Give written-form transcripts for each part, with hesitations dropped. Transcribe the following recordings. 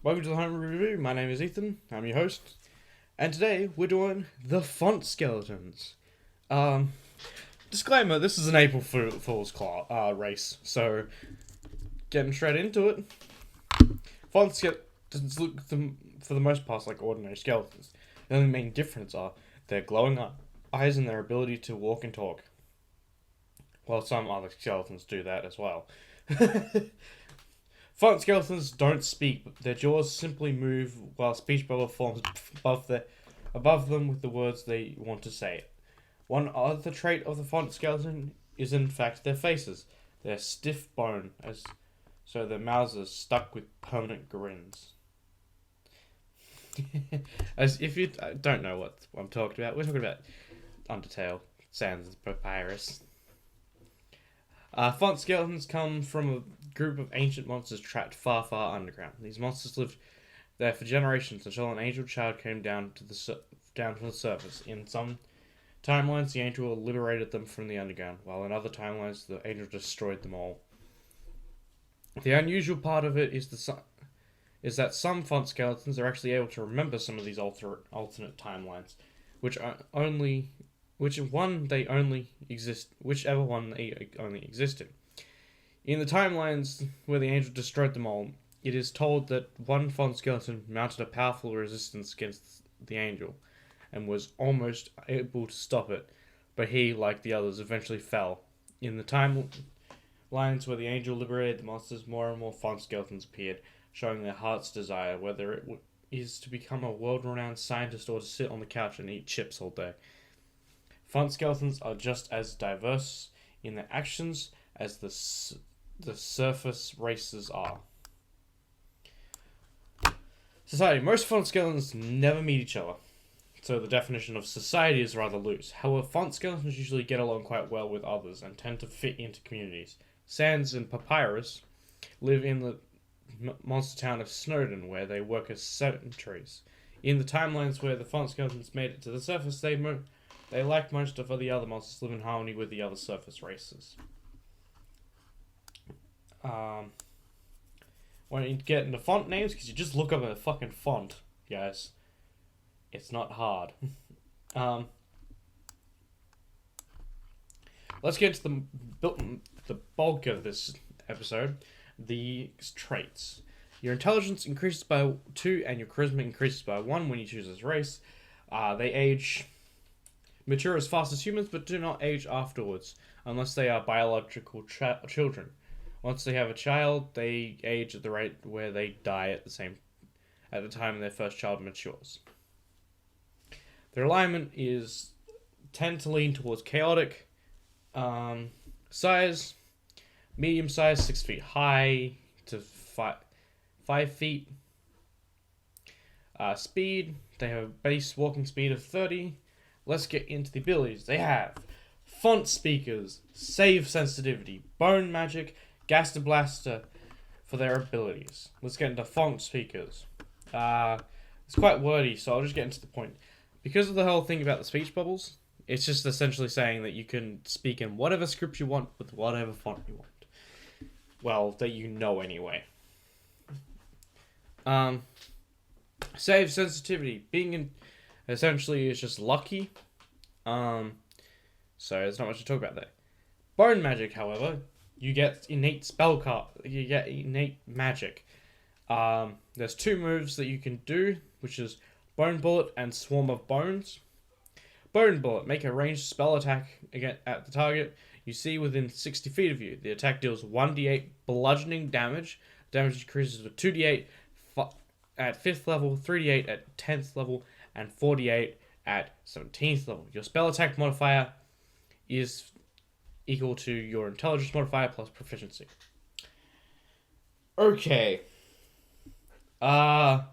Welcome to the Home Review. My name is Ethan. I'm your host, and today we're doing the font skeletons. Disclaimer: this is an April Fool's race, so getting straight into it. Font skeletons look for the most part like ordinary skeletons. The only main difference are their glowing eyes and their ability to walk and talk. Well, some other skeletons do that as well. Font skeletons don't speak, but their jaws simply move while a speech bubble forms above them with the words they want to say. One other trait of the font skeleton is in fact their faces. They're stiff bone, so their mouths are stuck with permanent grins. As if you don't know what I'm talking about, we're talking about Undertale, Sans Papyrus. Font skeletons come from a group of ancient monsters trapped far, far underground. These monsters lived there for generations until an angel child came down from the surface. In some timelines, the angel liberated them from the underground, while in other timelines, the angel destroyed them all. The unusual part of it is that some font skeletons are actually able to remember some of these alternate timelines, whichever one they only exist in. In the timelines where the angel destroyed them all, it is told that one font skeleton mounted a powerful resistance against the angel, and was almost able to stop it, but he, like the others, eventually fell. In the timelines where the angel liberated the monsters, more and more font skeletons appeared, showing their heart's desire, whether it is to become a world-renowned scientist or to sit on the couch and eat chips all day. Font skeletons are just as diverse in their actions as the surface races are. Society. Most font skeletons never meet each other, so the definition of society is rather loose. However, font skeletons usually get along quite well with others and tend to fit into communities. Sans and Papyrus live in the monster town of Snowdin, where they work as sentries. In the timelines where the font skeletons made it to the surface, they, like most of the other monsters, live in harmony with the other surface races. When you get into font names, because you just look up a fucking font, guys. It's not hard. Let's get to the bulk of this episode. The traits. Your intelligence increases by 2 and your charisma increases by 1 when you choose this race. They mature as fast as humans, but do not age afterwards, unless they are biological children. Once they have a child, they age at the rate where they die at the time their first child matures. Their alignment tend to lean towards chaotic. Size, medium size, 6 feet high to 5 feet. Speed, they have a base walking speed of 30. Let's get into the abilities. They have font speakers, save sensitivity, bone magic, Gaster Blaster for their abilities. Let's get into font speakers. It's quite wordy, so I'll just get into the point. Because of the whole thing about the speech bubbles, it's just essentially saying that you can speak in whatever script you want with whatever font you want. Well, that you know anyway. Save sensitivity. Essentially is just lucky. So there's not much to talk about there. Bone magic, however, you get innate you get innate magic. There's 2 moves that you can do, which is Bone Bullet and Swarm of Bones. Bone Bullet, make a ranged spell attack at the target you see within 60 feet of you. The attack deals 1d8 bludgeoning damage. Damage increases to 2d8 at 5th level, 3d8 at 10th level, and 4d8 at 17th level. Your spell attack modifier is equal to your intelligence modifier plus proficiency. Okay. I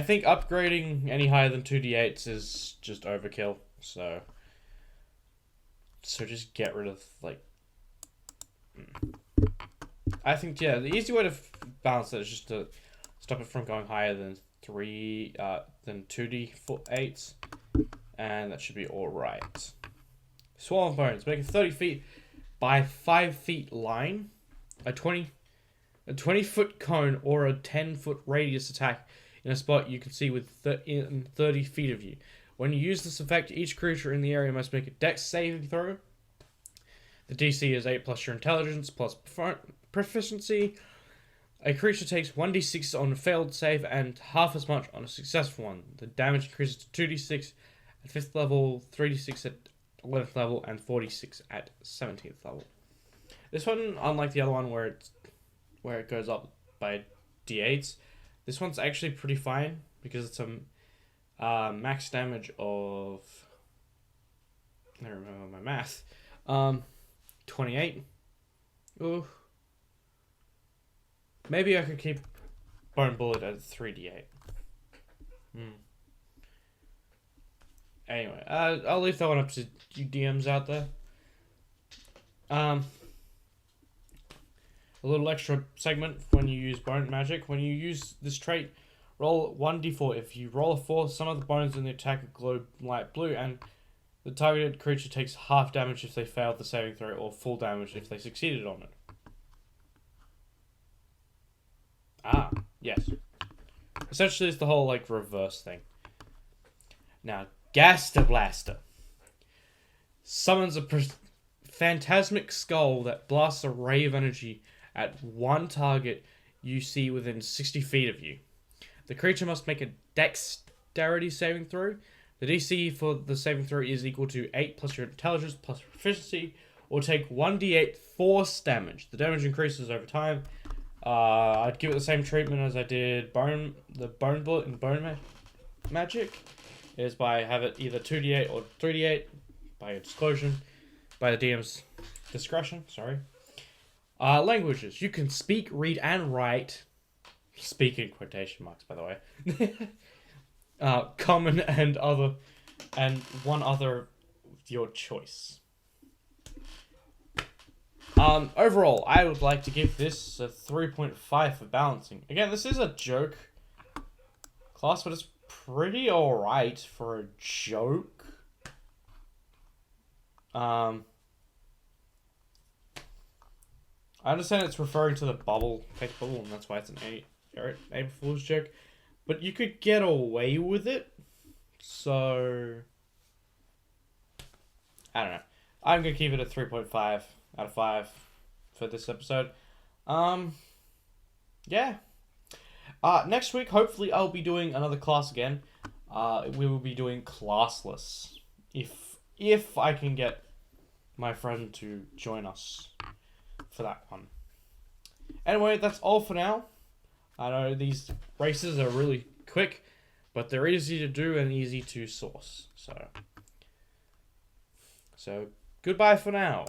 think upgrading any higher than 2d8s is just overkill, so just get rid of, I think, yeah, the easy way to balance it is just to stop it from going higher than 2d8s, and that should be alright. Swarm of Bones, make a 30 feet by 5 feet line, a 20 A 20-foot cone or a 10-foot radius attack in a spot you can see within 30 feet of you. When you use this effect, each creature in the area must make a Dex saving throw. The DC is 8 plus your intelligence plus proficiency. A creature takes 1d6 on a failed save and half as much on a successful one. The damage increases to 2d6 at 5th level, 3d6 at 11th level, and 4d6 at 17th level. This one, unlike the other one where it goes up by d8s, this one's actually pretty fine because it's a max damage of, I don't remember my math, 28. Ooh. Maybe I could keep Bone Bullet at 3d8. Anyway, I'll leave that one up to you DMs out there. A little extra segment when you use Bone Magic. When you use this trait, roll 1d4. If you roll a 4, some of the bones in the attack glow light blue, and the targeted creature takes half damage if they failed the saving throw, or full damage if they succeeded on it. Ah, yes. Essentially, it's the whole, like, reverse thing. Now, Gaster Blaster summons a phantasmic skull that blasts a ray of energy at one target you see within 60 feet of you. The creature must make a dexterity saving throw. The DC for the saving throw is equal to 8 plus your intelligence plus proficiency, or take 1d8 force damage. The damage increases over time. I'd give it the same treatment as I did the Bone Bullet in Bone Magic. Is by have it either 2d8 or 3d8 by your disclosure, by the DM's discretion. Sorry. Languages. You can speak, read, and write. Speak in quotation marks, by the way. Common and one other of your choice. Overall, I would like to give this a 3.5 for balancing. Again, this is a joke class, but it's pretty alright for a joke. I understand it's referring to the fake bubble, and that's why it's an April Fool's joke. But you could get away with it. So, I don't know. I'm going to keep it at 3.5 out of 5 for this episode. Yeah. Next week, hopefully, I'll be doing another class again. We will be doing classless. If I can get my friend to join us for that one. Anyway, that's all for now. I know these races are really quick, but they're easy to do and easy to source. So goodbye for now.